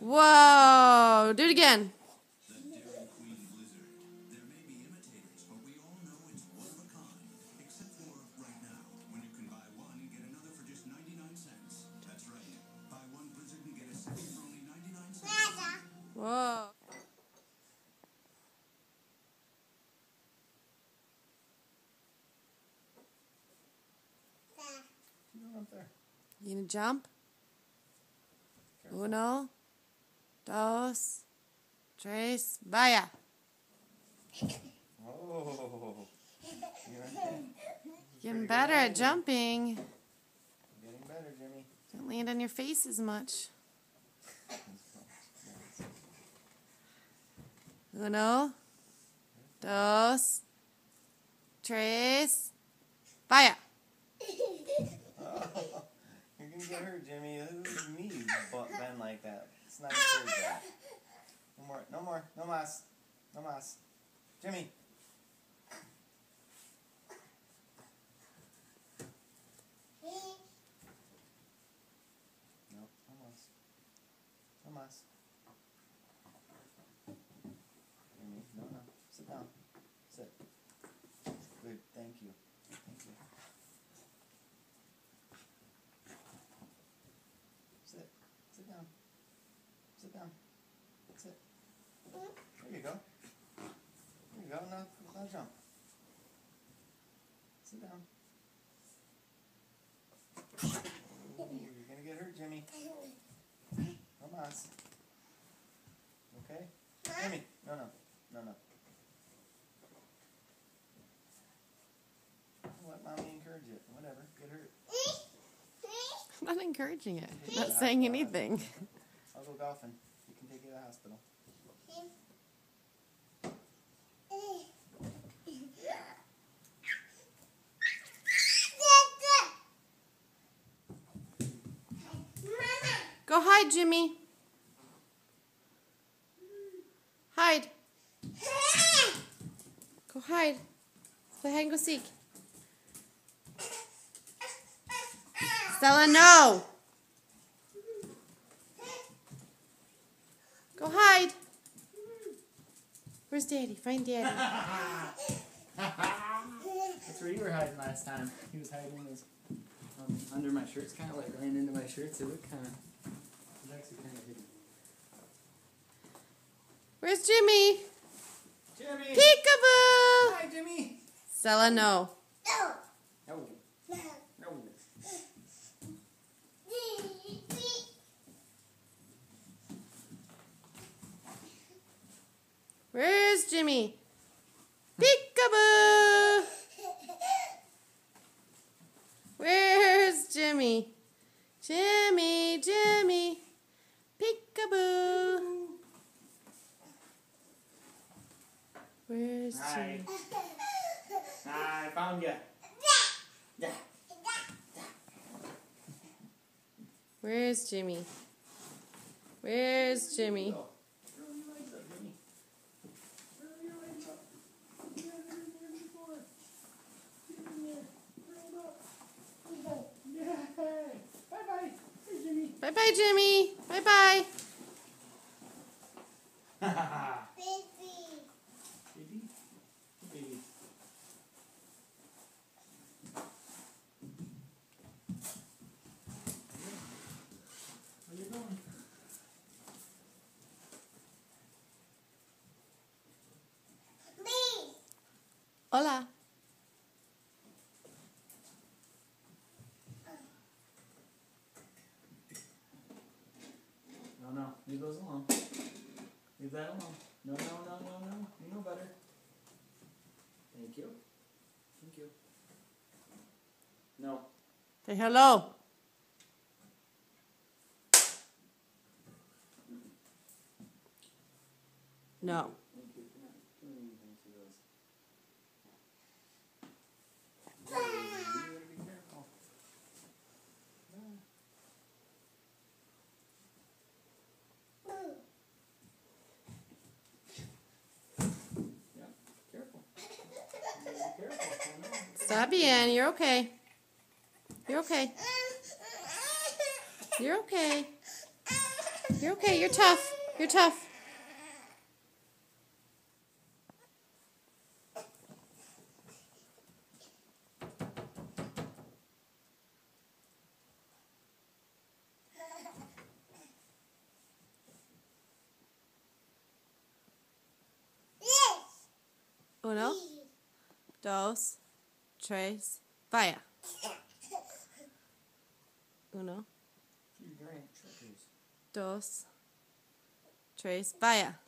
Whoa! Do it again. Whoa. You gonna jump? Uno, dos, tres, vaya. Oh. Getting better at jumping. Getting better, Jimmy. Don't land on your face as much. Uno, dos, tres, vaya. Oh, you're gonna get hurt, Jimmy. This is me, bend like that. It's not encourage that. No more, no more, no mas. No mas. Jimmy. No, no mas. No mas. Jimmy, no, no. Sit down. Sit. Good, thank you. Thank you. Sit. Sit down. Sit down. Sit. There you go. There you go. Now jump. Sit down. Ooh, you're gonna get hurt, Jimmy. No mas. Okay? Jimmy. No, no. No, no. Let mommy encourage it. Whatever. Get hurt. I'm not encouraging it. Take I'm it not to saying the anything. hospital. I'll go golfing. You can take you to the hospital. Go hide, Jimmy. Hide. Go hide. Play hide and go seek. Stella, no. Go hide. Where's Daddy? Find Daddy. That's where you were hiding last time. He was hiding his under my shirts, kind of like ran into my shirts. It looked kind of, it was actually kind of hidden. Where's Jimmy? Jimmy! Peekaboo! Hi, Jimmy! Stella, no. No. No. Where's Jimmy? Peekaboo! Where's Jimmy? Jimmy, Jimmy. Peekaboo. Where's Jimmy? I found you. Yeah. Where's Jimmy? Where's Jimmy? Curl your legs up, Jimmy. Curl your legs up. You haven't been there before. Get in there. Curl up. Yay! Bye-bye. Hey, Jimmy. Bye-bye, Jimmy. Bye-bye. Baby. Baby? Baby. Where you going? Hola. No, leave those alone. Leave that alone. No. You know better. Thank you. Thank you. No. Say hello. No. Thank you. You're not doing anything to those. You gotta be careful. Yeah, careful. Be careful. Está bien. You're okay. You're okay. You're okay. You're okay. You're tough. You're tough. Uno, dos, tres, vaya. Uno, dos, tres, vaya.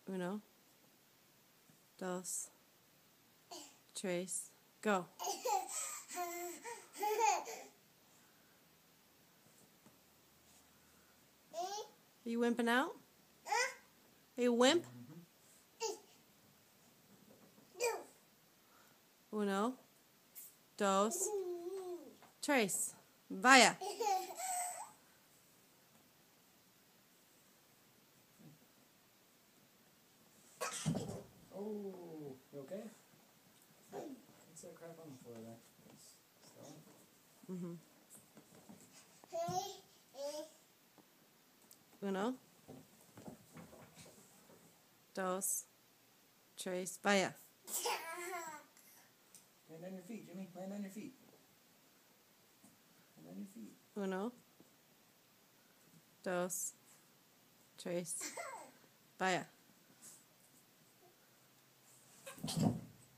Uno, dos, tres, go. Are you wimping out? Are you wimp? Uno, dos, tres, vaya. Oh, you okay? What's that crap on the floor there? Mm-hmm. Uno, dos, tres, vaya. Land on your feet, Jimmy. Land on your feet. Land on your feet. Uno, dos, tres, vaya.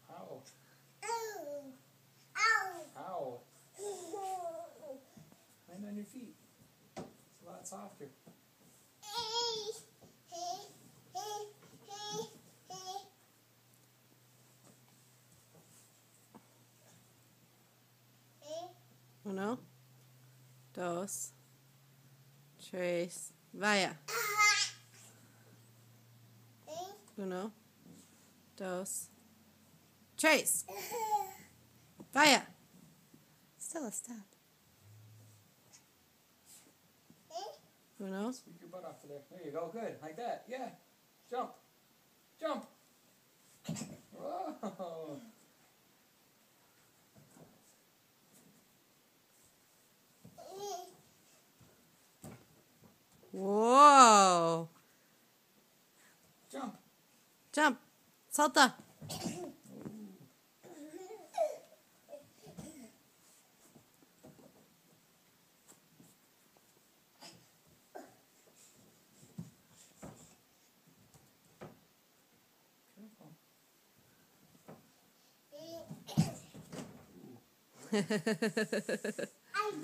Ow. Ow. Land on your feet. It's a lot softer. Uno, dos, tres, vaya. Uno, dos, tres, vaya. Stella, stop. Uno, Squeak your butt off of there. There you go. Good. Like that. Yeah. Jump. Jump. Whoa. whoa. Jump. Jump. Salta.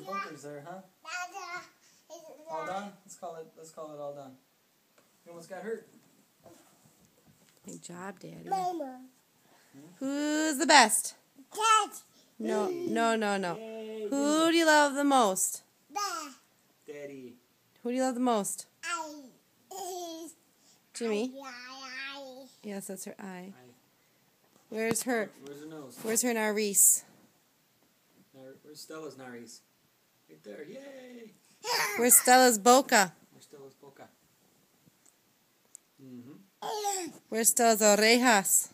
Bumpers there, huh? All done? Let's call it all done. You almost got hurt. Good job, Daddy. Mama. Who's the best? Dad. No. Yay, Who do you love the most? Dad. Daddy. Who do you love the most? I. Jimmy? I. Yes, that's her eye. Aye. Where's her? Where's her nose? Where's her Narice? Where's Stella's Naris? Right there. Yay! Where's Stella's boca? Where's Stella's boca? Mm-hmm. Where's Stella's orejas?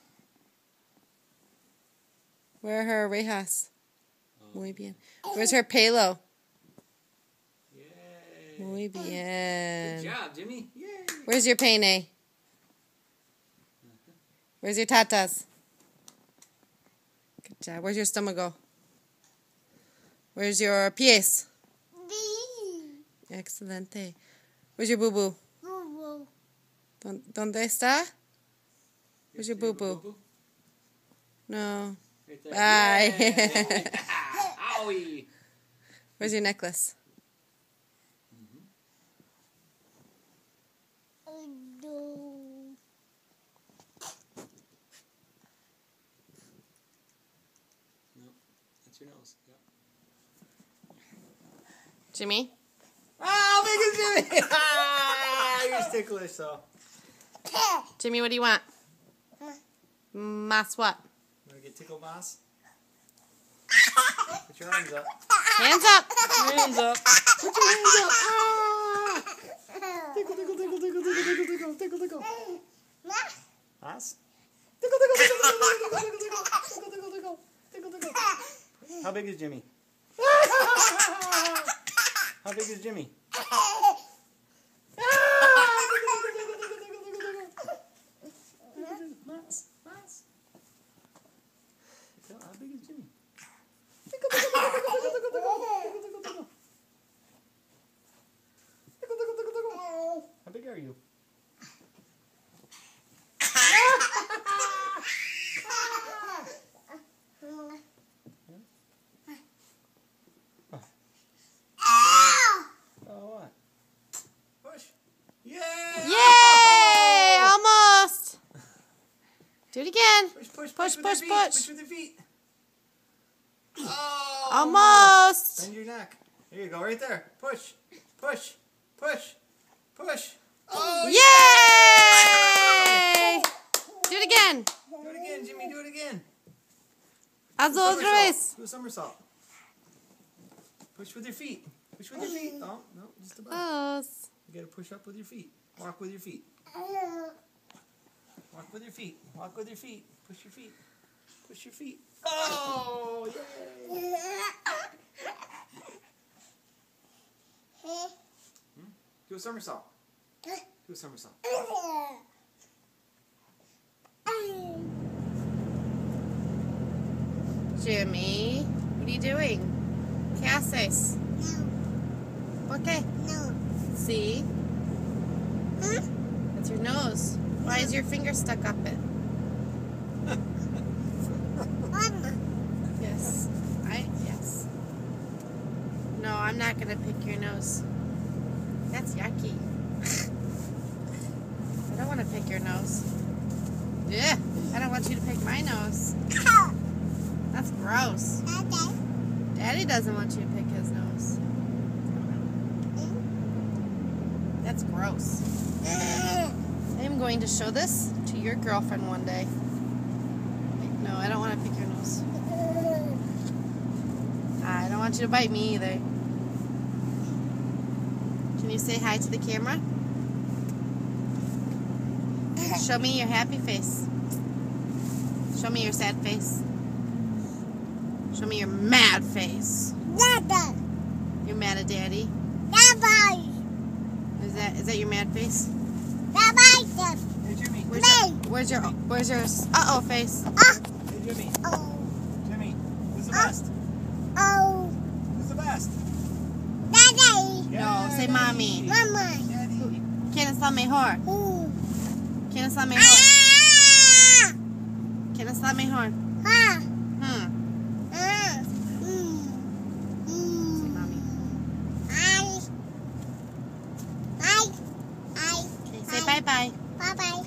Where are her orejas? Muy bien. Where's her pelo? Yay! Muy Good bien. job, Jimmy. Yay! Where's your pene? Where's your tatas? Good job. Where's your stomago? Where's your pies? Excelente. Where's your boo-boo? Boo ¿Dónde está? Where's your Your boo-boo? No. Right there. Bye. Yay! Owie! Where's your necklace? No, that's your nose. Yep. Jimmy? Oh, big as Jimmy! Ah, you're ticklish, so. Jimmy, what do you want? Mas what? Want to get tickled, Moss? Put your arms up. Hands up! Hands up. Put your hands up. Ah! Tickle, tickle, tickle, tickle, tickle, tickle, tickle, tickle, tickle. Moss? Tickle, tickle, tickle, tickle, tickle, tickle, tickle, tickle, tickle, tickle, tickle, tickle. How big is Jimmy? How big is Jimmy? Miles, Miles. How big is Jimmy? How big are you? Oh, what? Push. Yeah! Yay! Almost. Do it again. Push, push, Push, with push, your feet. push. Push with your feet. Oh, Almost. Bend your neck. There you go, right there. Push, push, push, push. Oh, Yay! Do it again. Do it again, Jimmy. Do it again. Hazlo otra vez. Do a somersault. Push with your feet. Push with your feet. Oh, no, just about. Close. You gotta push up with your feet. Walk with your feet. Walk with your feet. Walk with your feet. Push your feet. Push your feet. Oh, yay! Do a somersault. Do a somersault. Jimmy, what are you doing? ¿Qué haces? ¿Por qué? See? That's your nose. Why is your finger stuck up it? Yes. Yes. No, I'm not gonna pick your nose. That's yucky. I don't want to pick your nose. Yeah, I don't want you to pick my nose. That's gross. Daddy doesn't want you to pick his nose. That's gross. I am going to show this to your girlfriend one day. No, I don't want to pick your nose. I don't want you to bite me either. Can you say hi to the camera? Show me your happy face. Show me your sad face. Show me your mad face. You're mad at Daddy? Is that your mad face? Hey, Jimmy. Where's your uh-oh face? Hey, Jimmy. Jimmy, who's the best? Who's the best? No, say mommy. Daddy. ¿Quién es la mejor? ¿Quién es la mejor? ¿Quién es la mejor? Say mommy. Okay, say bye-bye. Bye-bye.